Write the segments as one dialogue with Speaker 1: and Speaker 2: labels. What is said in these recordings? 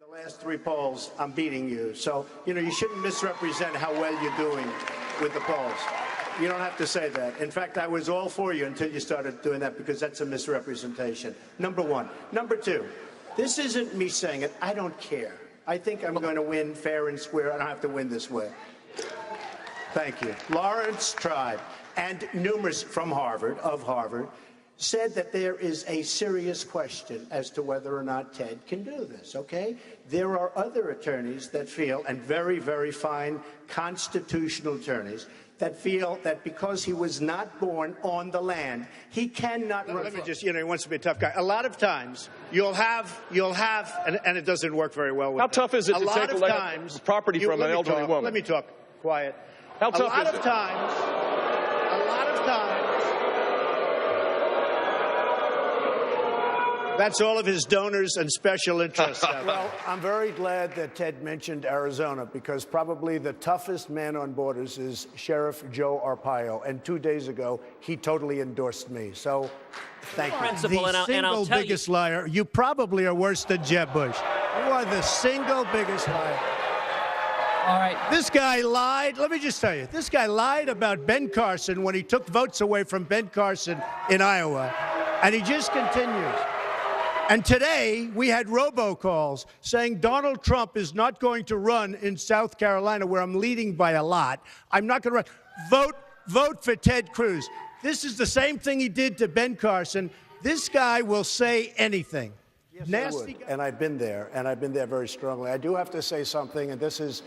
Speaker 1: The last three polls, I'm beating you. So, you shouldn't misrepresent how well you're doing with the polls. You don't have to say that. In fact, I was all for you until you started doing that, because that's a misrepresentation. Number one. Number two, this isn't me saying it. I don't care. I think I'm going to win fair and square. I don't have to win this way. Thank you. Lawrence Tribe and numerous from Harvard, said that there is a serious question as to whether or not Ted can do this, okay? There are other attorneys that feel, and very, very fine constitutional attorneys, that feel that because he was not born on the land, he cannot run. Let me just, he wants to be a tough guy. A lot of times, you'll have, and it doesn't work very well with
Speaker 2: How tough is it to take property from an elderly woman?
Speaker 1: Let me talk. Quiet.
Speaker 2: How tough is it?
Speaker 1: A lot of times, that's all of his donors and special interests. Well, I'm very glad that Ted mentioned Arizona, because probably the toughest man on borders is Sheriff Joe Arpaio. And 2 days ago, he totally endorsed me. So thank you. The single biggest liar. You probably are worse than Jeb Bush. You are the single biggest liar.
Speaker 3: All right.
Speaker 1: This guy lied. Let me just tell you, this guy lied about Ben Carson when he took votes away from Ben Carson in Iowa. And he just continues. And today, we had robocalls saying Donald Trump is not going to run in South Carolina, where I'm leading by a lot. I'm not going to run. Vote for Ted Cruz. This is the same thing he did to Ben Carson. This guy will say anything. Yes, nasty guy. And I've been there, and I've been there very strongly. I do have to say something, and this is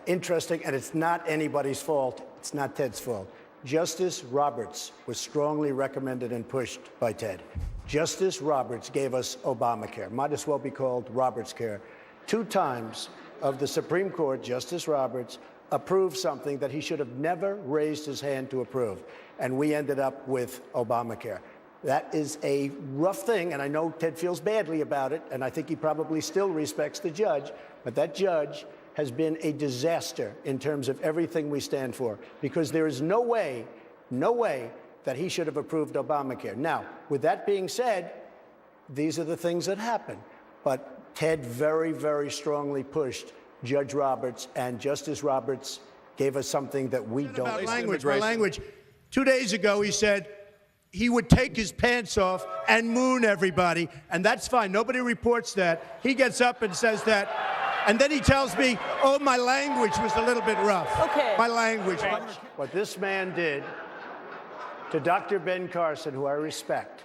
Speaker 1: interesting, and it's not anybody's fault. It's not Ted's fault. Justice Roberts was strongly recommended and pushed by Ted. Justice Roberts gave us Obamacare. Might as well be called Roberts Care. 2 times of the Supreme Court, Justice Roberts approved something that he should have never raised his hand to approve. And we ended up with Obamacare. That is a rough thing, and I know Ted feels badly about it, and I think he probably still respects the judge, but that judge has been a disaster in terms of everything we stand for, because there is no way that he should have approved Obamacare. Now, with that being said, these are the things that happen. But Ted very, very strongly pushed Judge Roberts, and Justice Roberts gave us something that we don't. About language. 2 days ago, he said he would take his pants off and moon everybody, and that's fine. Nobody reports that. He gets up and says that. And then he tells me, oh, my language was a little bit rough.
Speaker 3: Okay.
Speaker 1: My language. What this man did to Dr. Ben Carson, who I respect,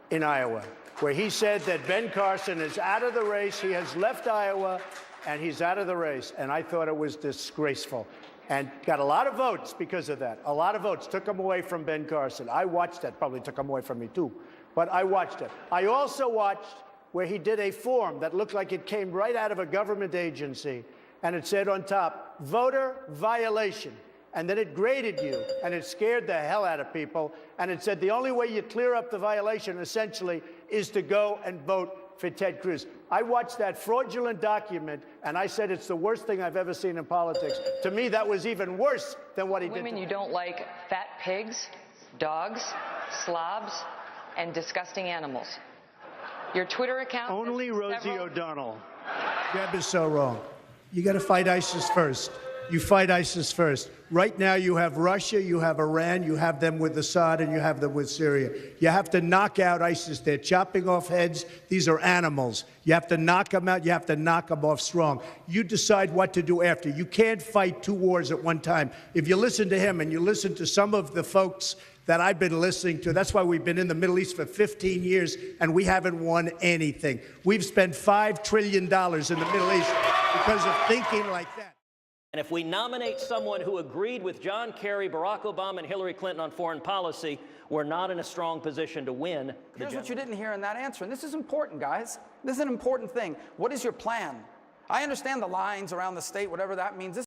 Speaker 1: in Iowa, where he said that Ben Carson is out of the race. He has left Iowa, and he's out of the race. And I thought it was disgraceful. And got a lot of votes because of that. A lot of votes took him away from Ben Carson. I watched that. Probably took him away from me, too. But I watched it. I also watched where he did a form that looked like it came right out of a government agency, and it said on top, voter violation. And then it graded you, and it scared the hell out of people, and it said the only way you clear up the violation, essentially, is to go and vote for Ted Cruz. I watched that fraudulent document, and I said it's the worst thing I've ever seen in politics. To me, that was even worse than what he did to
Speaker 4: women you don't like: fat pigs, dogs, slobs, and disgusting animals. Your Twitter account...
Speaker 1: Only Rosie O'Donnell. Jeb is so wrong. You got to fight ISIS first. You fight ISIS first. Right now, you have Russia, you have Iran, you have them with Assad, and you have them with Syria. You have to knock out ISIS. They're chopping off heads. These are animals. You have to knock them out. You have to knock them off strong. You decide what to do after. You can't fight 2 wars at one time. If you listen to him and you listen to some of the folks that I've been listening to, that's why we've been in the Middle East for 15 years, and we haven't won anything. We've spent $5 trillion in the Middle East because of thinking like that.
Speaker 5: And if we nominate someone who agreed with John Kerry, Barack Obama, and Hillary Clinton on foreign policy, we're not in a strong position to win.
Speaker 3: Here's what you didn't hear in that answer, and this is important, guys. This is an important thing. What is your plan? I understand the lines around the state, whatever that means.